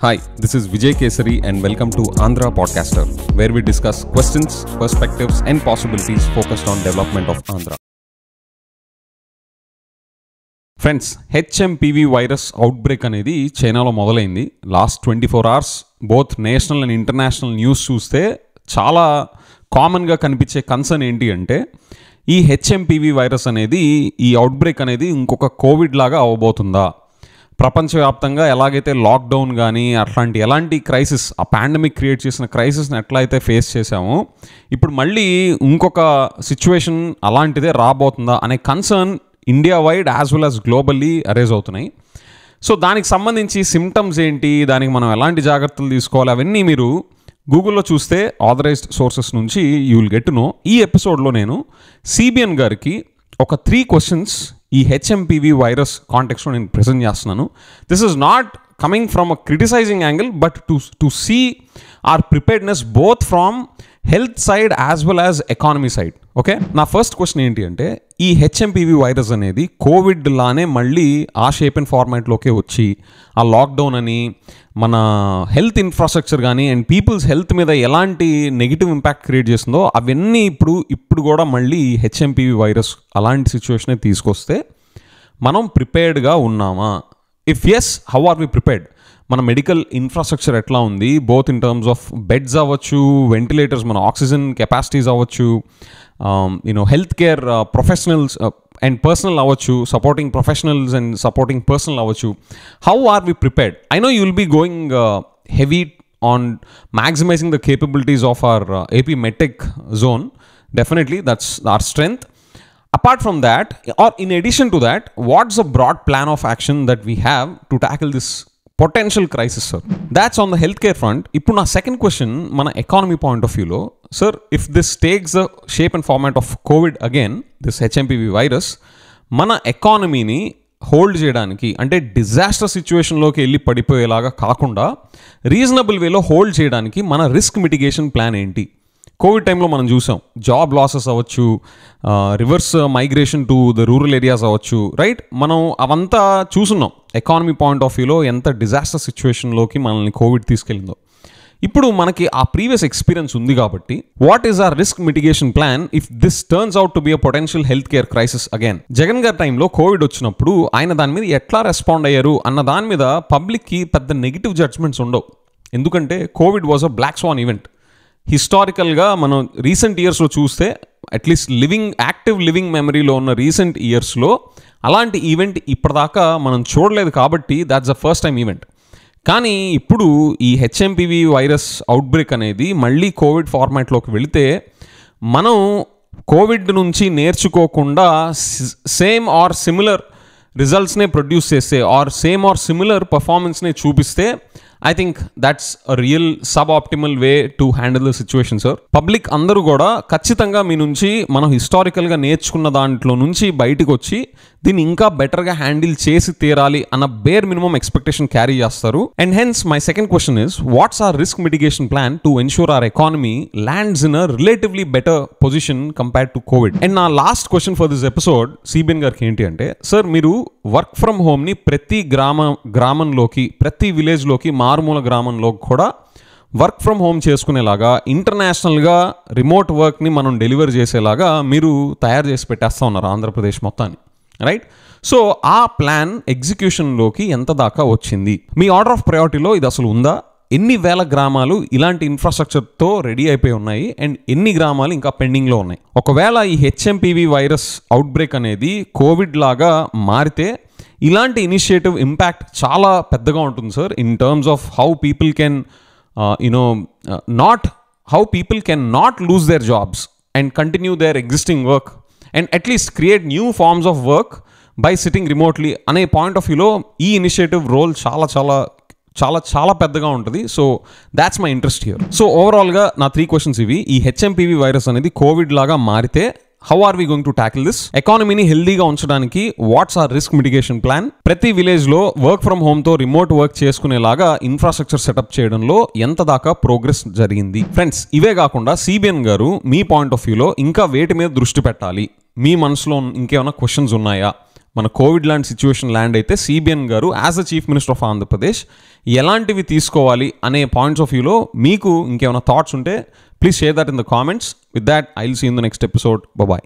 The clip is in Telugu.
Hi, this is Vijay Kesari and welcome to Andhra Podcaster, where we discuss questions, perspectives and possibilities focused on development of Andhra. Friends, HMPV virus outbreak అనేది చైనాలో మొదలైంది. Last 24 hours both national and international news చూస్తే చాలా కామన్గా కనిపించే కన్సర్న్ ఏంటి అంటే ఈ హెచ్ఎంపీవీ వైరస్ అనేది, ఈ అవుట్బ్రేక్ అనేది ఇంకొక కోవిడ్ లాగా అవ్వబోతుందా, ప్రపంచవ్యాప్తంగా ఎలాగైతే లాక్డౌన్ కానీ అట్లాంటి ఎలాంటి క్రైసిస్, ఆ పాండమిక్ క్రియేట్ చేసిన క్రైసిస్ని ఎట్లయితే ఫేస్ చేసామో ఇప్పుడు మళ్ళీ ఇంకొక సిచ్యువేషన్ అలాంటిదే రాబోతుందా అనే concern India wide as well as globally erase అవుతున్నాయి. సో దానికి సంబంధించి సిమ్టమ్స్ ఏంటి, దానికి మనం ఎలాంటి జాగ్రత్తలు తీసుకోవాలి, అవన్నీ మీరు గూగుల్లో చూస్తే ఆథరైజ్డ్ సోర్సెస్ నుంచి you will get to know. ఈ ఎపిసోడ్లో నేను సిబిఎన్ గారికి ఒక 3 questions ఈ హెచ్ఎంపీవీ వైరస్ కాంటెక్స్లో నేను ప్రెజెంట్ చేస్తున్నాను. This is not coming from a criticising angle, but to see our preparedness both from health side as well as economy side. Okay, నా ఫస్ట్ క్వశ్చన్ ఏంటి అంటే ఈ హెచ్ఎంపీవీ వైరస్ అనేది కోవిడ్ లానే మళ్ళీ ఆ షేప్ అండ్ ఫార్మాట్లోకే వచ్చి ఆ లాక్డౌన్ అని మన హెల్త్ ఇన్ఫ్రాస్ట్రక్చర్ కానీ అండ్ పీపుల్స్ హెల్త్ మీద ఎలాంటి నెగిటివ్ ఇంపాక్ట్ క్రియేట్ చేస్తుందో అవన్నీ ఇప్పుడు కూడా మళ్ళీ ఈ హెచ్ఎంపీవీ వైరస్ అలాంటి సిచ్యువేషనే తీసుకొస్తే మనం ప్రిపేర్డ్గా ఉన్నామా? If yes, how are we prepared? మన మెడికల్ ఇన్ఫ్రాస్ట్రక్చర్ ఎట్లా ఉంది, both in terms of beds అవ్వచ్చు, వెంటిలేటర్స్, మన ఆక్సిజన్ కెపాసిటీస్ అవ్వచ్చు, health care professionals and personnel అవ్వచ్చు, supporting professionals and supporting personnel అవ్వచ్చు. How are we prepared? I know you will be going heavy on maximizing the capabilities of our AP MedTech zone. Definitely, that's our strength. Apart from that, or in addition to that, what's the broad plan of action that we have to tackle this potential crisis, sir? That's on the healthcare front. Ippudu na second question, mana economy point of view lo, sir, if this takes the shape and format of COVID again, this HMPV virus, mana economy ni hold చేయడానికి, అంటే డిజాస్టర్ సిచ్యువేషన్లోకి వెళ్ళి పడిపోయేలాగా కాకుండా రీజనబుల్ వేలో హోల్డ్ చేయడానికి మన రిస్క్ మిటిగేషన్ ప్లాన్ ఏంటి? కోవిడ్ టైంలో మనం చూసాం, జాబ్ లాసెస్ అవ్వచ్చు, reverse migration to the rural areas అవ్వచ్చు, రైట్? మనం అవంతా చూసున్నాం ఎకానమీ పాయింట్ ఆఫ్ వ్యూలో ఎంత డిజాస్టర్ సిచ్యువేషన్లోకి మనల్ని కోవిడ్ తీసుకెళ్ళిందో. ఇప్పుడు మనకి ఆ ప్రీవియస్ ఎక్స్పీరియన్స్ ఉంది కాబట్టి what is our risk mitigation plan if this turns out to be a potential health care crisis again? Jagan గారి టైంలో కోవిడ్ వచ్చినప్పుడు ఆయన దాని మీద ఎట్లా రెస్పాండ్ అయ్యారు అన్న దాని మీద పబ్లిక్కి పెద్ద నెగిటివ్ జడ్జ్మెంట్స్ ఉండవు. ఎందుకంటే Covid was a black swan event. హిస్టారికల్గా మనం రీసెంట్ ఇయర్స్లో చూస్తే, అట్లీస్ట్ యాక్టివ్ లివింగ్ మెమరీలో ఉన్న రీసెంట్ ఇయర్స్లో అలాంటి ఈవెంట్ ఇప్పటిదాకా మనం చూడలేదు కాబట్టి that's the first time event. కానీ ఇప్పుడు ఈ హెచ్ఎంపీవీ వైరస్ అవుట్బ్రేక్ అనేది మళ్ళీ కోవిడ్ ఫార్మాట్లోకి వెళితే మనం కోవిడ్ నుంచి నేర్చుకోకుండా సేమ్ ఆర్ సిమిలర్ రిజల్ట్స్నే ప్రొడ్యూస్ చేస్తే ఆర్ సేమ్ ఆర్ సిమిలర్ పర్ఫార్మెన్స్నే చూపిస్తే I think that's a real sub optimal way to handle the situation, sir. Public అందరూ కూడా ఖచ్చితంగా మీ నుంచి మనం హిస్టారికల్గా నేర్చుకున్న దాంట్లో నుంచి బయటకు వచ్చి దీన్ని ఇంకా బెటర్గా హ్యాండిల్ చేసి తీరాలి అన్న బేర్ మినిమం ఎక్స్పెక్టేషన్ క్యారీ చేస్తారు. And hence my second question is, what's our risk mitigation plan to ensure our economy lands in a relatively better position compared to Covid? And నా last question for this episode CBN గారికి ఏంటి అంటే, సార్, మీరు వర్క్ ఫ్రమ్ హోమ్ని ప్రతి గ్రామంలోకి, ప్రతి విలేజ్లోకి, మారుమూల గ్రామంలో కూడా వర్క్ ఫ్రమ్ హోమ్ చేసుకునేలాగా, ఇంటర్నేషనల్గా రిమోట్ వర్క్ని మనం డెలివర్ చేసేలాగా మీరు తయారు చేసి పెట్టేస్తూ ఉన్నారు ఆంధ్రప్రదేశ్ మొత్తాన్ని, రైట్? సో ఆ ప్లాన్ ఎగ్జిక్యూషన్లోకి ఎంత దాకా వచ్చింది? మీ ఆర్డర్ ఆఫ్ ప్రయారిటీలో ఇది అసలు ఉందా? ఎన్ని వేల గ్రామాలు ఇలాంటి ఇన్ఫ్రాస్ట్రక్చర్తో రెడీ అయిపోయి ఉన్నాయి అండ్ ఎన్ని గ్రామాలు ఇంకా పెండింగ్లో ఉన్నాయి? ఒకవేళ ఈ హెచ్ఎంపీవీ వైరస్ అవుట్బ్రేక్ అనేది కోవిడ్ లాగా మారితే ఇలాంటి ఇనిషియేటివ్ ఇంపాక్ట్ చాలా పెద్దగా ఉంటుంది, sir, in terms of how people can not lose their jobs and continue their existing work and at least create new forms of work by sitting remotely అనే పాయింట్ ఆఫ్ వ్యూలో ఈ ఇనిషియేటివ్ రోల్ చాలా చాలా చాలా చాలా పెద్దగా ఉంటుంది. So that's my interest here. So ఓవరాల్గా నా 3 questions ఇవి. ఈ హెచ్ఎంపీవీ వైరస్ అనేది కోవిడ్ లాగా మారితే how are we going to tackle this? ఎకానమీని హెల్దీగా ఉంచడానికి what's our risk mitigation plan? ప్రతి విలేజ్లో వర్క్ ఫ్రమ్ హోమ్తో రిమోట్ వర్క్ చేసుకునేలాగా ఇన్ఫ్రాస్ట్రక్చర్ సెటప్ చేయడంలో ఎంత దాకా ప్రోగ్రెస్ జరిగింది? ఫ్రెండ్స్, ఇవే కాకుండా సిబిఎన్ గారు మీ పాయింట్ ఆఫ్ వ్యూలో ఇంకా వేటి మీద దృష్టి పెట్టాలి, మీ మనసులో ఇంకేమైనా క్వశ్చన్స్ ఉన్నాయా, మన కోవిడ్ లాంటి సిచ్యువేషన్ ల్యాండ్ అయితే సిబిఎన్ గారు as a chief minister of Andhra Pradesh ఎలాంటివి తీసుకోవాలి అనే పాయింట్స్ ఆఫ్ వ్యూలో మీకు ఇంకేమైనా థాట్స్ ఉంటే please share that in the comments. With that I will see in the next episode. Bye.